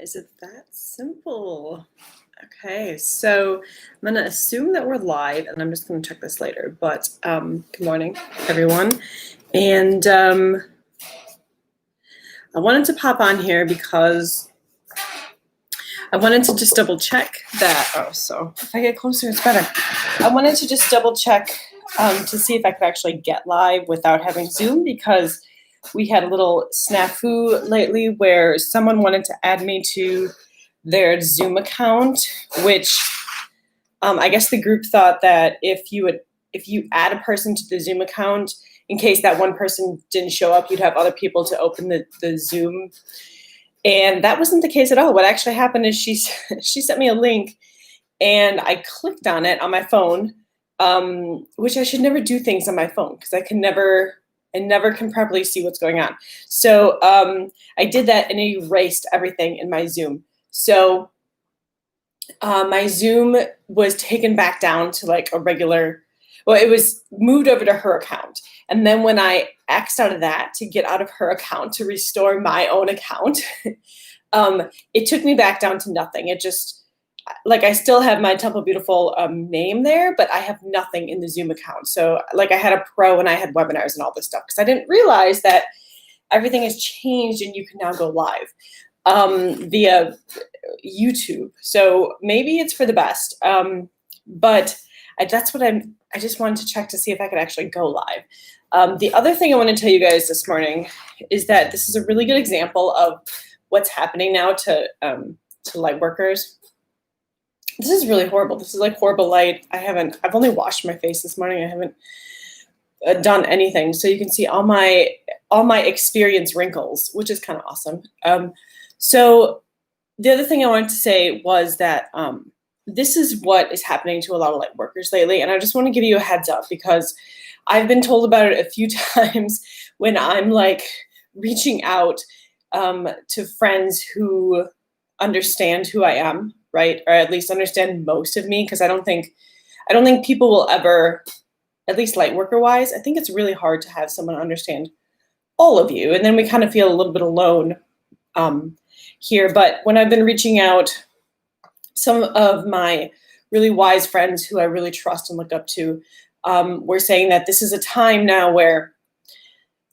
Is it that simple? Okay, so I'm going to assume that we're live, and I'm just going to check this later. But good morning, everyone. And I wanted to pop on here because I wanted to just double check that. Oh, so if I get closer, it's better. I wanted to just double check to see if I could actually get live without having Zoom, because we had a little snafu lately where someone wanted to add me to their Zoom account, which I guess the group thought that if you add a person to the Zoom account, in case that one person didn't show up, you'd have other people to open the Zoom. And that wasn't the case at all. What actually happened is she sent me a link, and I clicked on it on my phone, which I should never do things on my phone because I never can properly see what's going on. So I did that, and it erased everything in my Zoom. So my Zoom was taken back down to like a regular, well, it was moved over to her account. And then when I X'd out of that to get out of her account to restore my own account, it took me back down to nothing. It just, like, I still have my Temple Beautiful name there, but I have nothing in the Zoom account. So like I had a pro and I had webinars and all this stuff because I didn't realize that everything has changed and you can now go live via YouTube. So maybe it's for the best. But that's what I just wanted to check to see if I could actually go live. The other thing I want to tell you guys this morning is that this is a really good example of what's happening now to light workers. This is really horrible. This is like horrible light. I've only washed my face this morning. I haven't done anything. So you can see all my experience wrinkles, which is kind of awesome. So the other thing I wanted to say was that this is what is happening to a lot of light workers lately. And I just want to give you a heads up because I've been told about it a few times when I'm like reaching out to friends who understand who I am, right? Or at least understand most of me, because I don't think people will ever, at least light worker wise, I think it's really hard to have someone understand all of you. And then we kind of feel a little bit alone here. But when I've been reaching out, some of my really wise friends who I really trust and look up to were saying that this is a time now where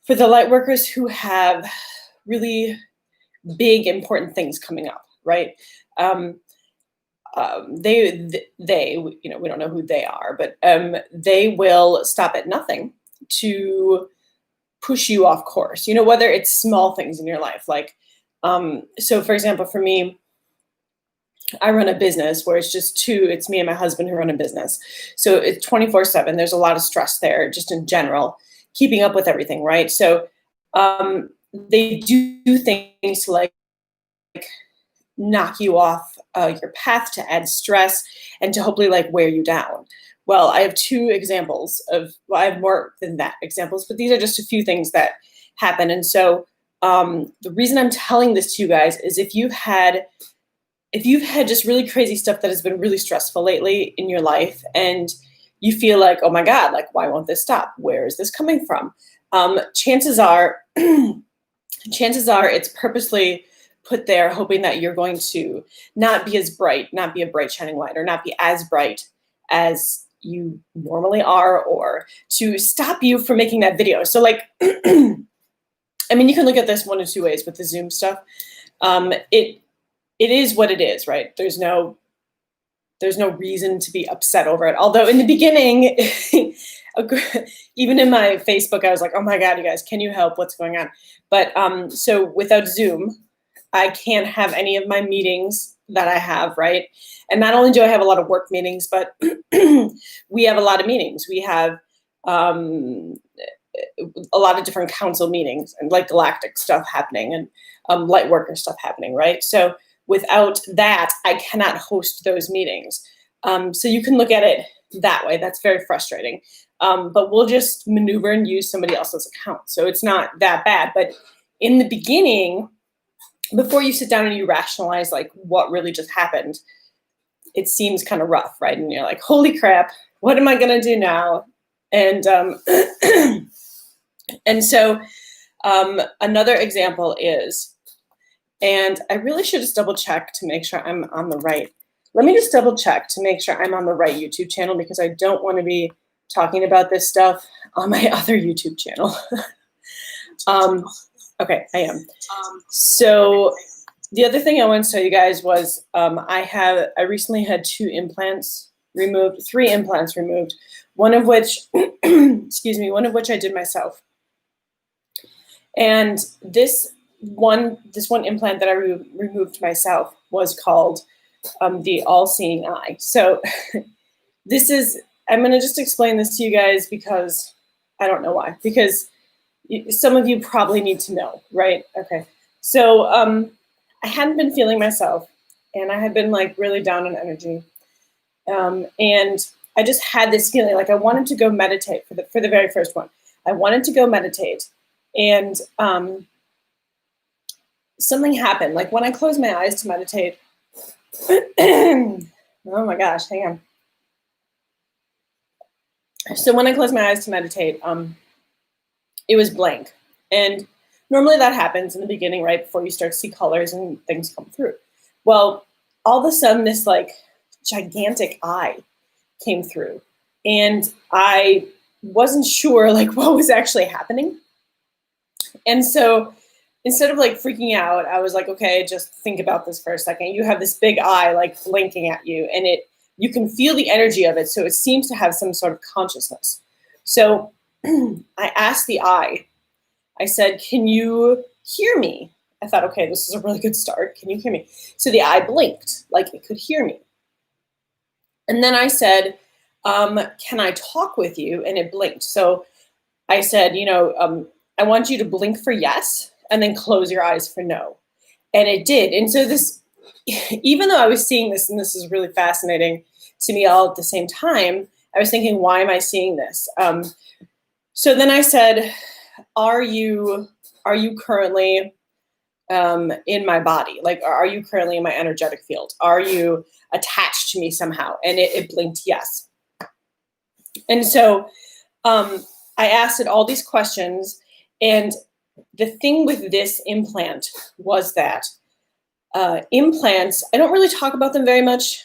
for the light workers who have really big, important things coming up, right? They, we don't know who they are, but they will stop at nothing to push you off course, whether it's small things in your life. Like, so for example, for me, I run a business where it's me and my husband who run a business. So it's 24/7. There's a lot of stress there just in general, keeping up with everything, right? So they do things to like knock you off your path, to add stress and to hopefully like wear you down. Well, I have two examples I have more than that examples, but these are just a few things that happen. And so the reason I'm telling this to you guys is if you've had just really crazy stuff that has been really stressful lately in your life and you feel like, oh my God, like, why won't this stop? Where is this coming from? Chances are it's purposely put there hoping that you're going to not be as bright, not be a bright shining light, or not be as bright as you normally are, or to stop you from making that video. So like, I mean, you can look at this one of two ways with the Zoom stuff. It is what it is, right? There's no reason to be upset over it. Although in the beginning, even in my Facebook, I was like, oh my God, you guys, can you help? What's going on? But so without Zoom, I can't have any of my meetings that I have, right? And not only do I have a lot of work meetings, but we have a lot of meetings. We have a lot of different council meetings and like galactic stuff happening and light worker stuff happening, right? So without that, I cannot host those meetings. So you can look at it that way. That's very frustrating. But we'll just maneuver and use somebody else's account. So it's not that bad. But in the beginning, before you sit down and you rationalize like what really just happened, it seems kind of rough, right? And you're like, holy crap, what am I going to do now? And and so another example is And I really should just double check to make sure I'm on the right. Let me just double check to make sure I'm on the right YouTube channel, because I don't want to be talking about this stuff on my other YouTube channel. Okay, I am. So the other thing I wanted to tell you guys was I recently had 3 implants removed, one of which, excuse me, one of which I did myself. And this one implant that I removed myself was called the all-seeing eye. So I'm going to just explain this to you guys because I don't know why, because some of you probably need to know, right? Okay. So I hadn't been feeling myself, and I had been like really down on energy. And I just had this feeling like I wanted to go meditate for the very first one. I wanted to go meditate, and something happened. Like when I closed my eyes to meditate, oh my gosh, hang on. So when I closed my eyes to meditate, it was blank. And normally that happens in the beginning, right before you start to see colors and things come through. Well, all of a sudden this like gigantic eye came through, and I wasn't sure like what was actually happening. And so instead of like freaking out, I was like, okay, just think about this for a second. You have this big eye like blinking at you, and you can feel the energy of it. So it seems to have some sort of consciousness. So I asked the eye, I said, can you hear me? I thought, okay, this is a really good start. Can you hear me? So the eye blinked like it could hear me. And then I said, can I talk with you? And it blinked. So I said, I want you to blink for yes, and then close your eyes for no. And it did. And so this, even though I was seeing this, and this is really fascinating to me all at the same time, I was thinking, why am I seeing this? So then I said, are you currently in my body? Like, are you currently in my energetic field? Are you attached to me somehow? And it blinked yes. And so I asked it all these questions. And the thing with this implant was that implants, I don't really talk about them very much.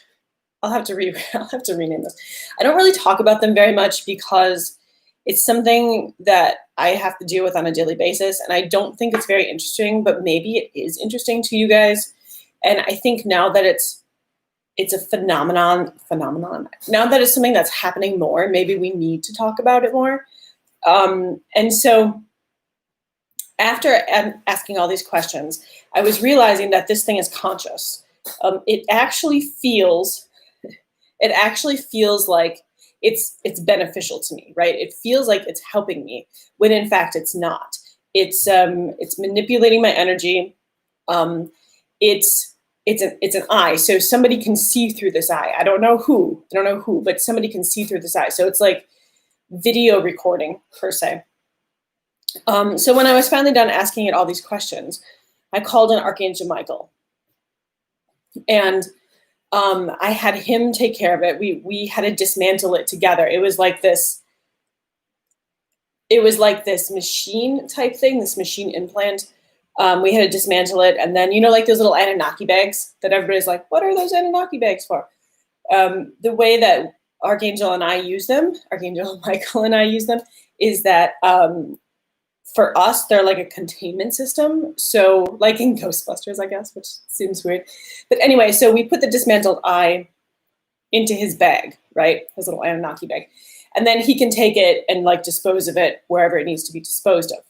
I'll have to rename this. I don't really talk about them very much because it's something that I have to deal with on a daily basis, and I don't think it's very interesting, but maybe it is interesting to you guys. And I think now that it's a phenomenon. Now that it's something that's happening more, maybe we need to talk about it more. And so after asking all these questions, I was realizing that this thing is conscious. It actually feels like it's beneficial to me, right? It feels like it's helping me, when in fact it's not. It's manipulating my energy. It's an eye, so somebody can see through this eye. I don't know who, but somebody can see through this eye. So it's like video recording per se. So when I was finally done asking it all these questions, I called in Archangel Michael, and I had him take care of it. We had to dismantle it together. It was like this machine type thing, this machine implant. We had to dismantle it, and then like those little Anunnaki bags that everybody's like, what are those Anunnaki bags for? The way that Archangel Michael and I use them is that for us, they're like a containment system. So like in Ghostbusters, I guess, which seems weird. But anyway, so we put the dismantled eye into his bag, right? His little Anunnaki bag. And then he can take it and like dispose of it wherever it needs to be disposed of.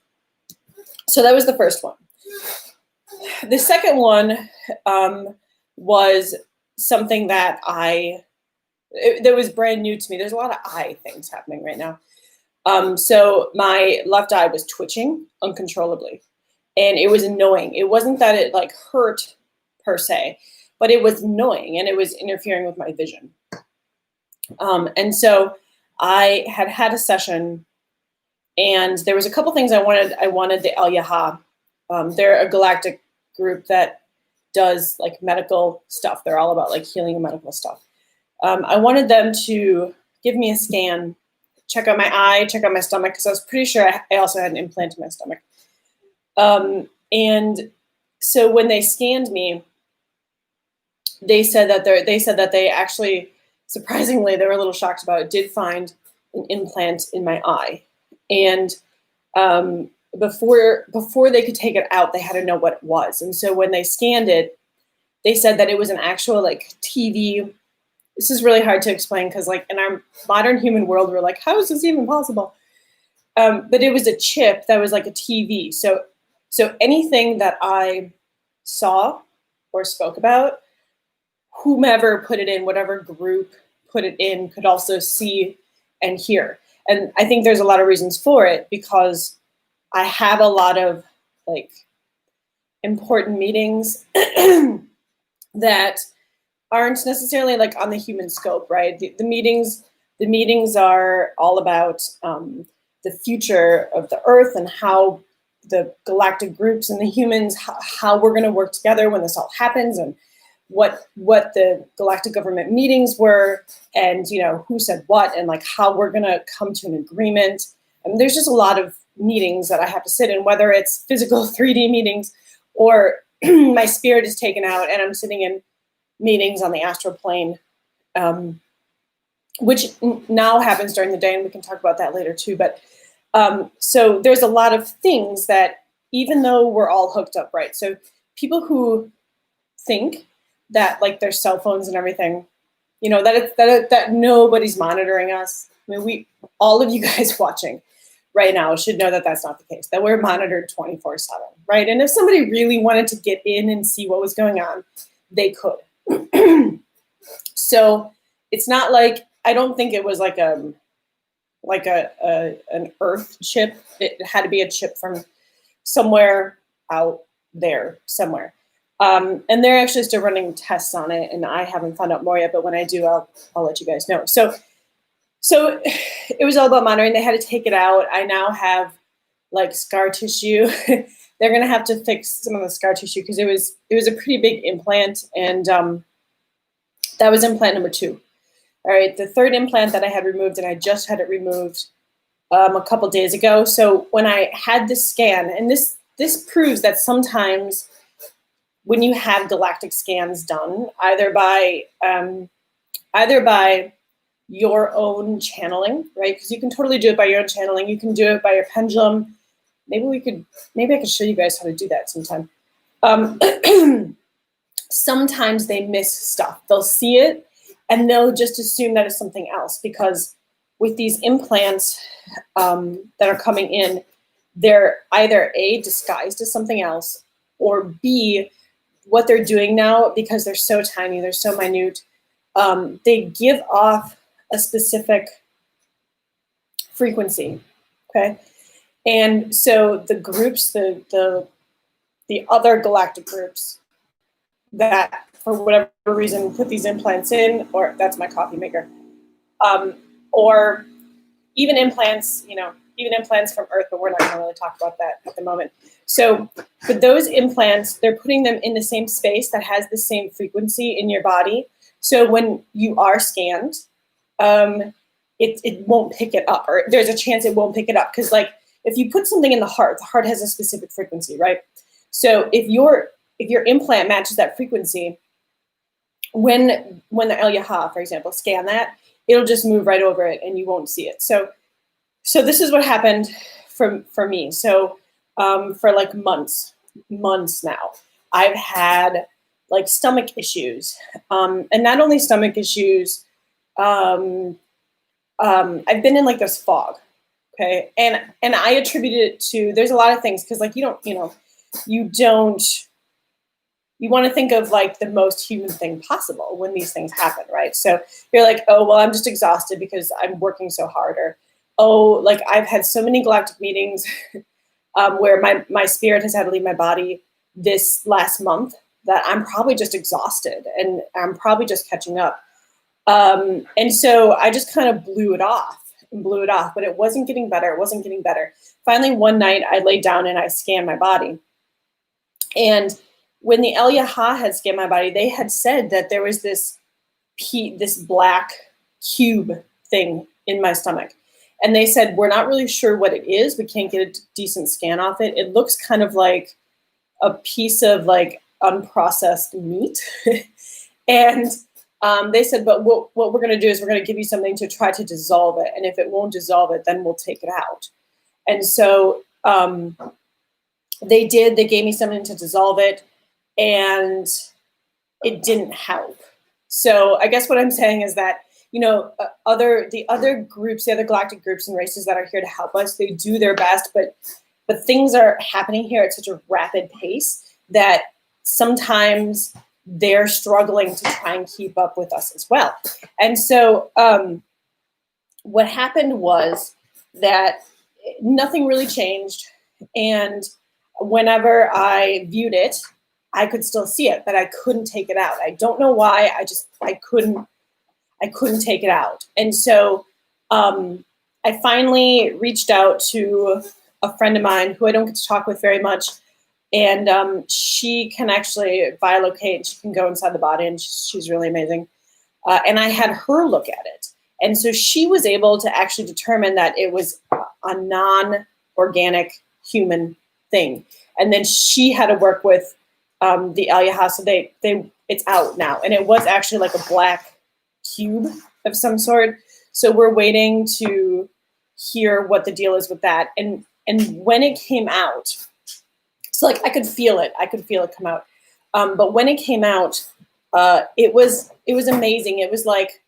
So that was the first one. The second one was something that was brand new to me. There's a lot of eye things happening right now. So my left eye was twitching uncontrollably, and it was annoying. It wasn't that it like hurt per se, but it was annoying, and it was interfering with my vision. And so I had a session, and there was a couple things I wanted the El Yaha. They're a galactic group that does like medical stuff. They're all about like healing and medical stuff. I wanted them to give me a scan, check out my eye, check out my stomach, because I was pretty sure I also had an implant in my stomach. And So when they scanned me, they said that they actually, surprisingly, they were a little shocked about it, did find an implant in my eye. And before they could take it out, they had to know what it was. And so when they scanned it, they said that it was an actual like TV. This is really hard to explain because like in our modern human world, we're like, how is this even possible? But it was a chip that was like a TV. So anything that I saw or spoke about, whomever put it in, whatever group put it in, could also see and hear. And I think there's a lot of reasons for it because I have a lot of like important meetings that aren't necessarily like on the human scope, right? The meetings are all about the future of the Earth and how the galactic groups and the humans, how we're going to work together when this all happens, and what the galactic government meetings were, and who said what, and like how we're going to come to an agreement. And there's just a lot of meetings that I have to sit in, whether it's physical 3D meetings or my spirit is taken out and I'm sitting in meetings on the astral plane, which now happens during the day, and we can talk about that later too. But so there's a lot of things that, even though we're all hooked up, right? So people who think that like their cell phones and everything, that nobody's monitoring us. I mean, all of you guys watching right now should know that that's not the case, that we're monitored 24/7, right? And if somebody really wanted to get in and see what was going on, they could. So it's not like, I don't think it was like an Earth chip. It had to be a chip from somewhere out there somewhere. And they're actually still running tests on it, and I haven't found out more yet, but when I do, I'll let you guys know. So it was all about monitoring. They had to take it out. I now have like scar tissue. They're going to have to fix some of the scar tissue because it was a pretty big implant, and that was implant number 2. All right, the third implant that I had removed, and I just had it removed a couple days ago. So when I had the scan, and this proves that sometimes when you have galactic scans done, either by your own channeling, right? Because you can totally do it by your own channeling. You can do it by your pendulum. Maybe I could show you guys how to do that sometime. Sometimes they miss stuff. They'll see it and they'll just assume that it's something else, because with these implants that are coming in, they're either A, disguised as something else, or B, what they're doing now, because they're so tiny, they're so minute, they give off a specific frequency, okay? And so the groups, the other galactic groups that, for whatever reason, put these implants in, or that's my coffee maker, or even implants, even implants from Earth, but we're not going to really talk about that at the moment. So for those implants, they're putting them in the same space that has the same frequency in your body. So when you are scanned, it won't pick it up, or there's a chance it won't pick it up. Because like if you put something in the heart has a specific frequency, right? So if your implant matches that frequency, when the El Yaha, for example, scan that, it'll just move right over it and you won't see it. So this is what happened for me. So for like months now, I've had like stomach issues, and not only stomach issues. I've been in like this fog, okay, and I attributed it to, there's a lot of things, because like you want to think of like the most human thing possible when these things happen, right? So you're like, oh, well, I'm just exhausted because I'm working so hard, or oh, like I've had so many galactic meetings where my spirit has had to leave my body this last month that I'm probably just exhausted and I'm probably just catching up. And so I just kind of blew it off, but it wasn't getting better. Finally, one night I laid down and I scanned my body. And when the El Yaha had scanned my body, they had said that there was this black cube thing in my stomach. And they said, we're not really sure what it is. We can't get a decent scan off it. It looks kind of like a piece of like unprocessed meat. And they said, but what we're going to do is we're going to give you something to try to dissolve it. And if it won't dissolve it, then we'll take it out. And so they did. They gave me something to dissolve it, and it didn't help. So I guess what I'm saying is that, you know, the other groups, the other galactic groups and races that are here to help us, they do their best, but things are happening here at such a rapid pace that sometimes they're struggling to try and keep up with us as well. And so what happened was that nothing really changed. And whenever I viewed it, I could still see it, but I couldn't take it out. I don't know why. I couldn't take it out. And so I finally reached out to a friend of mine who I don't get to talk with very much. And she can actually biolocate. She can go inside the body, and she's really amazing. And I had her look at it. And so she was able to actually determine that it was a non-organic human thing. And then she had to work with the Eliyahu. So it's out now. And it was actually like a black cube of some sort. So we're waiting to hear what the deal is with that. And when it came out, so like I could feel it come out. But when it came out, it was amazing. It was like,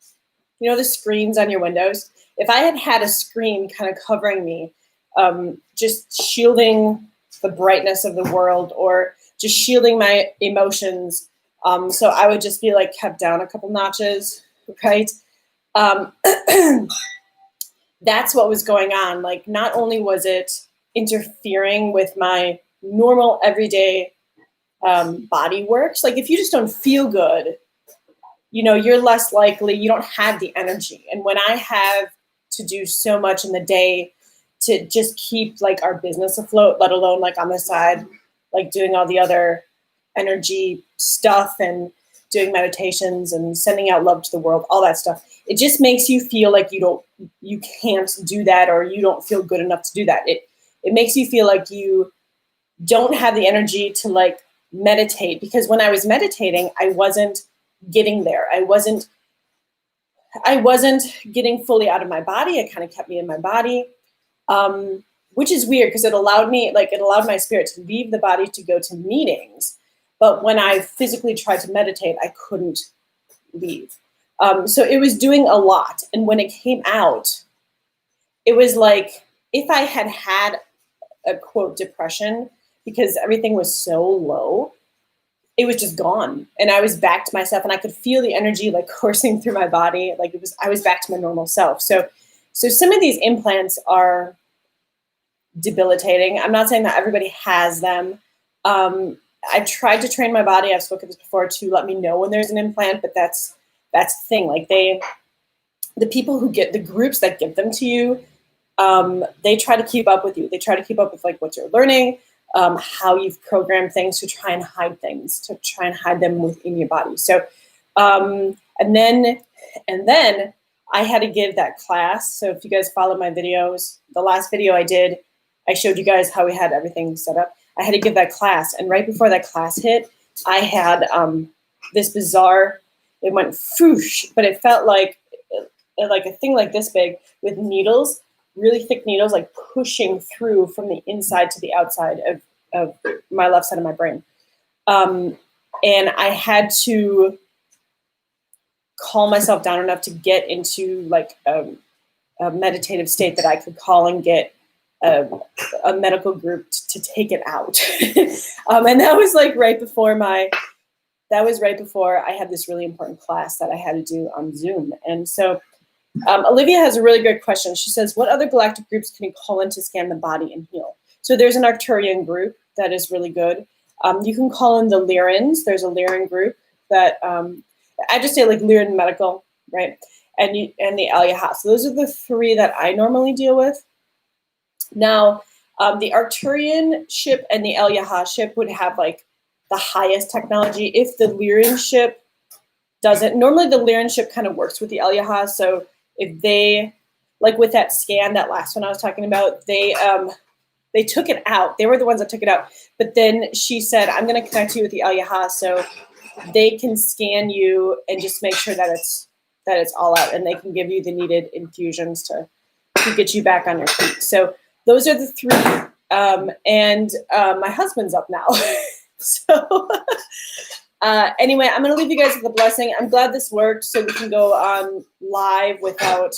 you know, the screens on your windows. If I had a screen kind of covering me, just shielding the brightness of the world, or just shielding my emotions, so I would just be like kept down a couple notches, right? That's what was going on. Like, not only was it interfering with my normal everyday body works, like if you just don't feel good, you know, you're less likely, you don't have the energy. And when I have to do so much in the day to just keep like our business afloat, let alone like on the side, like doing all the other energy stuff and doing meditations and sending out love to the world, all that stuff, it just makes you feel like you can't do that, or you don't feel good enough to do that. It makes you feel like you don't have the energy to like meditate, because when I was meditating, I wasn't getting there. I wasn't getting fully out of my body. It kind of kept me in my body, which is weird because it allowed my spirit to leave the body to go to meetings. But when I physically tried to meditate, I couldn't leave. So it was doing a lot. And when it came out, it was like if I had a quote depression, because everything was so low, it was just gone. And I was back to myself, and I could feel the energy like coursing through my body. Like I was back to my normal self. So some of these implants are debilitating. I'm not saying that everybody has them. I've tried to train my body, I've spoken this before, to let me know when there's an implant, but that's the thing. Like the people who get the groups that give them to you, they try to keep up with you. They try to keep up with like what you're learning, how you've programmed things to try and hide things, to try and hide them within your body. So, and then I had to give that class. So if you guys follow my videos, the last video I did, I showed you guys how we had everything set up. I had to give that class. And right before that class hit, I had this bizarre, it went foosh, but it felt like a thing like this big with needles, really thick needles, like pushing through from the inside to the outside of my left side of my brain. And I had to calm myself down enough to get into like a meditative state that I could call and get a medical group to take it out. And that was like right before I had this really important class that I had to do on Zoom. And so Olivia has a really great question. She says, what other galactic groups can you call in to scan the body and heal? So there's an Arcturian group that is really good. You can call in the Lyrans. There's a Lyran group that, I just say like Lyran Medical, right? And the Eliyahu. So those are the three that I normally deal with. Now, the Arcturian ship and the Eliyahu ship would have like the highest technology. If the Lyran ship doesn't, normally the Lyran ship kind of works with the Eliyahu. So if they, like with that scan, that last one I was talking about, they they took it out. They were the ones that took it out. But then she said, I'm going to connect you with the El Yaha so they can scan you and just make sure that it's all out, and they can give you the needed infusions to get you back on your feet. So those are the three. And my husband's up now. So anyway, I'm going to leave you guys with a blessing. I'm glad this worked so we can go on live without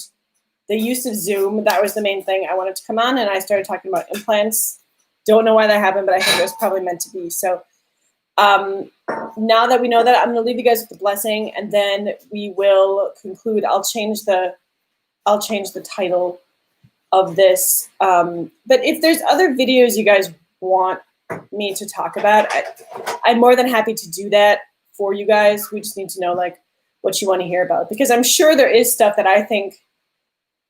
the use of Zoom. That was the main thing. I wanted to come on, and I started talking about implants. Don't know why that happened, but I think it was probably meant to be. So now that we know that, I'm going to leave you guys with a blessing, and then we will conclude. I'll change the title of this. But if there's other videos you guys want me to talk about, I'm more than happy to do that for you guys. We just need to know like what you want to hear about, because I'm sure there is stuff that I think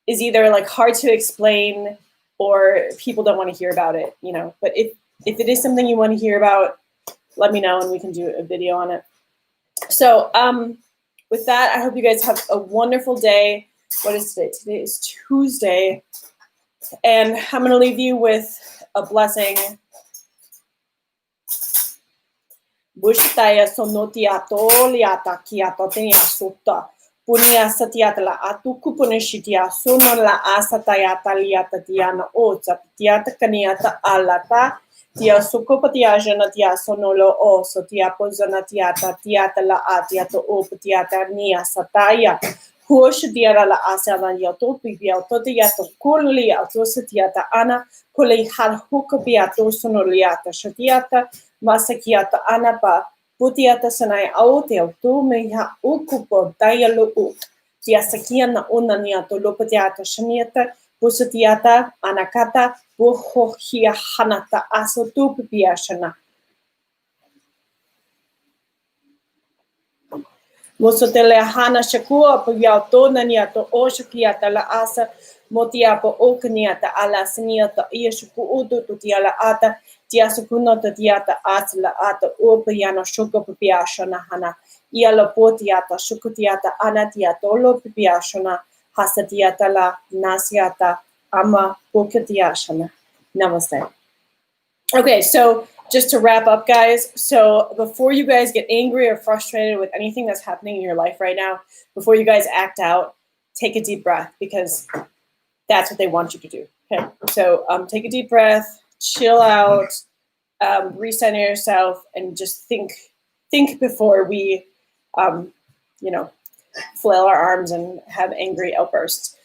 is either like hard to explain or people don't want to hear about it, you know. But if it is something you want to hear about, let me know and we can do a video on it. So with that, I hope you guys have a wonderful day. What is today? Today is Tuesday. And I'm going to leave you with a blessing. Bushtaya sonotiato liata kiato tenia sutta. Punia satiatala atukupunishitia sono la asatayata liata tiana oza tiata kaniata alata tia sukopatia janatia sonolo oso tia pozanatiata tiata la atiato opatiata nia sataya. Huosh tiara la asana yato pipia totiato kulli atosatiata ana kulli hal hukopiato sonoliata shatiata masakiata anapa. Putiata sanai aoteo tu meha ukupo dialo u. Tiasakiana unaniato lopatiata shaniata, pusatiata anakata, buhohia hanata asotu pipiashana. Mosotele hana shakua puyato naniato oshakiata la asa, motiapo okaniata ala siniata iashuku udu tutiala ata. Tiasukunota tiata asla ata upayano shuka pipiashana hana. Iala potiata shukutiata anatiata olo pipiashana hasatiata la nasiata ama pukatiashana. Namaste. Okay, so just to wrap up, guys. So before you guys get angry or frustrated with anything that's happening in your life right now, before you guys act out, take a deep breath, because that's what they want you to do. Okay, so take a deep breath, chill out, recenter yourself, and just think before we, flail our arms and have angry outbursts.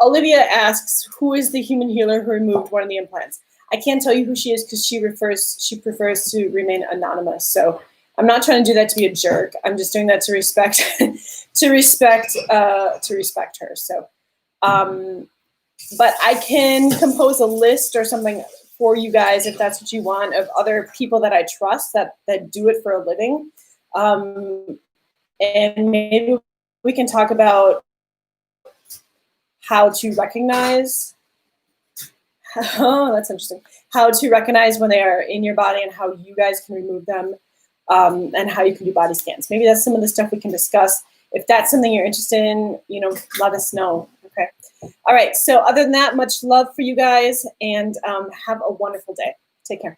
Olivia asks, who is the human healer who removed one of the implants? I can't tell you who she is because she prefers to remain anonymous. So I'm not trying to do that to be a jerk. I'm just doing that to respect her. So, but I can compose a list or something for you guys if that's what you want, of other people that I trust that do it for a living. And maybe we can talk about how to recognize. Oh, that's interesting. How to recognize when they are in your body and how you guys can remove them, and how you can do body scans. Maybe that's some of the stuff we can discuss. If that's something you're interested in, let us know. Okay. All right. So other than that, much love for you guys, and have a wonderful day. Take care.